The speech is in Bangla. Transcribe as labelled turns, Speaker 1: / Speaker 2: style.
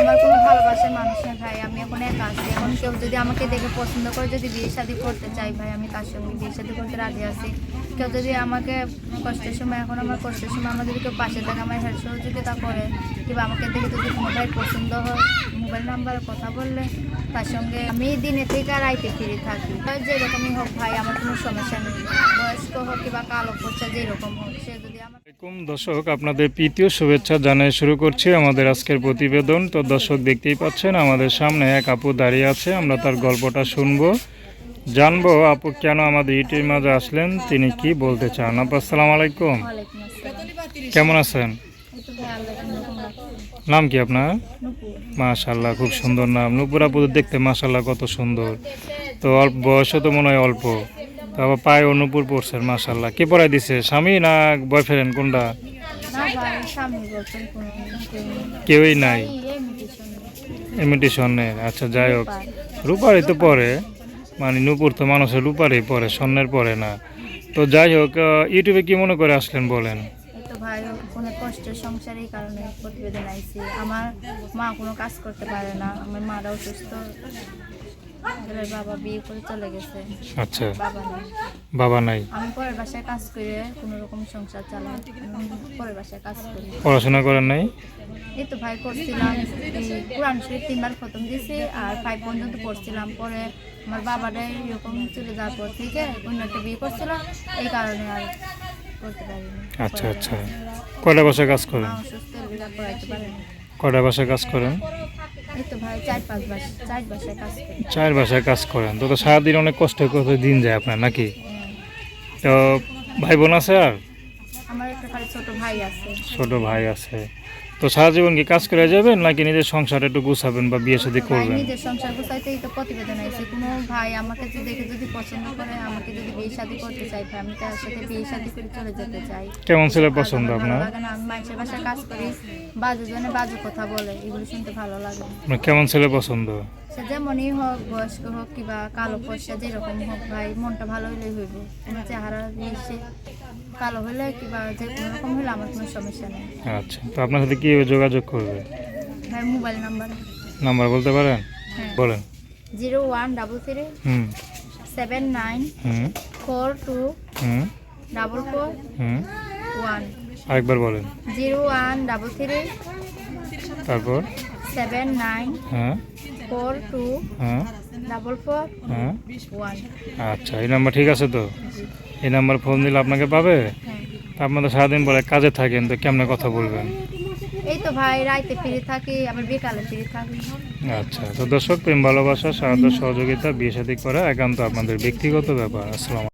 Speaker 1: আমার কোনো ভালোবাসার মানুষ নেই ভাই, আমি এখন একা আছি। এখন কেউ যদি আমাকে দেখে পছন্দ করে যদি বিয়ে শাদী করতে চাই ভাই, আমি তার সঙ্গে বিয়ে শাদী করতে রাজি আছি। কেউ যদি আমাকে কষ্টের সময়, এখন আমার কষ্টের সময় আমার যদি কেউ পাশে থাকে, আমার হেল্প সহযোগিতা করে, কিংবা আমাকে দেখে যদি কোনো ভাই পছন্দ হয়, মোবাইল নাম্বারে কথা বললে তার সঙ্গে আমি দিনে থেকে রাইতে ফিরে থাকি। যেরকমই হোক ভাই, আমার কোনো সমস্যা নেই, বয়স্ক হোক কিংবা কালো পয়সা যেরকম হোক, সে যদি আমার।
Speaker 2: দর্শক, আপনাদের প্রীতীয় শুভেচ্ছা জানিয়ে শুরু করছি আমাদের আজকের প্রতিবেদন। তো দর্শক, দেখতেই পাচ্ছেন আমাদের সামনে এক আপু দাঁড়িয়ে আছে। আমরা তার গল্পটা শুনবো, জানবো আপু কেন আমাদের ইউটিউবের মাঝে আসলেন, তিনি কি বলতে চান। আপু আসসালামু আলাইকুম,
Speaker 1: ওয়ালাইকুম আসসালাম।
Speaker 2: কেমন আছেন?
Speaker 1: এই তো ভাই, আল্লাহ এরকম রাখছে।
Speaker 2: নাম কি আপনার?
Speaker 1: নুপুর।
Speaker 2: মাশাআল্লাহ, খুব সুন্দর নাম। নুপুর আপু দেখতে মাশাআল্লাহ কত সুন্দর। তো অল্প বয়সও তো মনে হয় অল্প, তো আবার পায়ে নুপুর পড়ছেন মাশাআল্লাহ। কে পড়াই দিছে, স্বামী না বয়ফ্রেন্ড, কোনটা?
Speaker 1: না ভাই, স্বামী বলছেন কোনো কেউ নেই।
Speaker 2: কেউই নাই,
Speaker 1: এই ইমিটেশন
Speaker 2: ইমিটেশনের। আচ্ছা, যাই হোক, রূপারই তো পরে, মানে নুপুর তো মানুষের রূপারই পরে, স্বর্ণের পরে না। তো যাই হোক, ইউটিউবে কি মনে করে আসলেন বলেন?
Speaker 1: এই তো ভাই, অনেক কষ্টের সংসার, এই কারণে প্রতিবেদন আইছি। আমার মা কোনো কাজ করতে পারে না, আমার মারাও সুস্থ, ছেলের বাবা বিয়ে করে চলে গেছে,
Speaker 2: আচ্ছা,
Speaker 1: বাবা নেই।
Speaker 2: বাবা নাই,
Speaker 1: আমি পরের বাসায় কাজ করে কোনো রকম সংসার চালাই, আমি পরের বাসায় কাজ করি।
Speaker 2: পড়াশোনা করেন নাই?
Speaker 1: এই তো ভাই করছিলাম, কোরআন শরীফ 3 বার খতম দিয়েছি, আর 5 পর্যন্ত পড়ছিলাম। পরে আমার বাবাটাই এরকম চলে যাওয়ার পর থেকে অন্য একটা বিয়ে করছিলাম, এই কারণে আর করতে পারিনি।
Speaker 2: আচ্ছা আচ্ছা, কয়টা বাসায় কাজ করেন?
Speaker 1: মা অসুস্থ, বিয়ে করাইতে পারেনি।
Speaker 2: কয়টা বাসায় কাজ করেন?
Speaker 1: এই তো ভাই 4-5 বাসায় কাজ করি।
Speaker 2: 4 বাসায় কাজ করেন, তো তো সারাদিন অনেক কষ্ট করে দিন যায় আপনার নাকি? তো ভাই বোন আছে আর?
Speaker 1: আমার একটা খালি ছোট ভাই আছে।
Speaker 2: ছোট ভাই আছে। তো সারা জীবন কি কাজ করে যাবেন নাকি নিজের সংসার একটু গুছাবেন বা বিয়ে শাদী
Speaker 1: ভাই
Speaker 2: করবেন?
Speaker 1: নিজের সংসার গোছাইতেই তো প্রতিবেদন আইছে। কোনো ভাই আমাকে দেখে যদি পছন্দ করে, আমাকে যদি বিয়ে শাদী করতে চাই ভাই, আমি তার সাথে বিয়ে শাদী করে চলে যেতে চাই।
Speaker 2: কেমন ছেলে পছন্দ
Speaker 1: আমার ভালো
Speaker 2: আপনার?
Speaker 1: লাগে না, আমি মানুষের বাসায় কাজ করি, বাজে জনে বাজে কথা বলে, এগুলো শুনতে ভালো লাগে না।
Speaker 2: আপনার কেমন ছেলে পছন্দ?
Speaker 1: সে যেমনই হোক, বয়স্ক হোক কিংবা কালো পয়সা যেরকম হোক ভাই, মনটা ভালো হলেই হইব। কোনো চেহারা এসে কালো হলে কিংবা যে কোনো রকম হলে আমার কোনো সমস্যা নেই।
Speaker 2: আচ্ছা, তো আপনার সাথে কীভাবে যোগাযোগ করবে?
Speaker 1: ভাই মোবাইল নাম্বার,
Speaker 2: নাম্বার বলতে পারেন?
Speaker 1: হ্যাঁ,
Speaker 2: বলেন।
Speaker 1: 0133
Speaker 2: হুম
Speaker 1: 79
Speaker 2: হুম
Speaker 1: 42
Speaker 2: হুম
Speaker 1: 44
Speaker 2: হুম
Speaker 1: 1।
Speaker 2: আরেকবার বলেন।
Speaker 1: 0133
Speaker 2: তারপর?
Speaker 1: 79
Speaker 2: হ্যাঁ
Speaker 1: 42
Speaker 2: হ্যাঁ
Speaker 1: 44
Speaker 2: হ্যাঁ
Speaker 1: 1।
Speaker 2: আচ্ছা, এই নাম্বার ঠিক আছে তো?
Speaker 1: জি,
Speaker 2: এই নাম্বার ফোন দিলে আপনাকে পাবে?
Speaker 1: হ্যাঁ।
Speaker 2: তা আপনাদের সারাদিন পরে কাজে থাকেন, তো কেমনে কথা বলবেন?
Speaker 1: এই তো ভাই, রাইতে ফিরে থাকি, আবার বিকালে ফিরে থাকি।
Speaker 2: আচ্ছা, তো দর্শক, প্রেম ভালোবাসা সাহায্য সহযোগিতা বিয়ে শাদী করা একান্ত আপনাদের ব্যক্তিগত ব্যাপার। আসসালাম।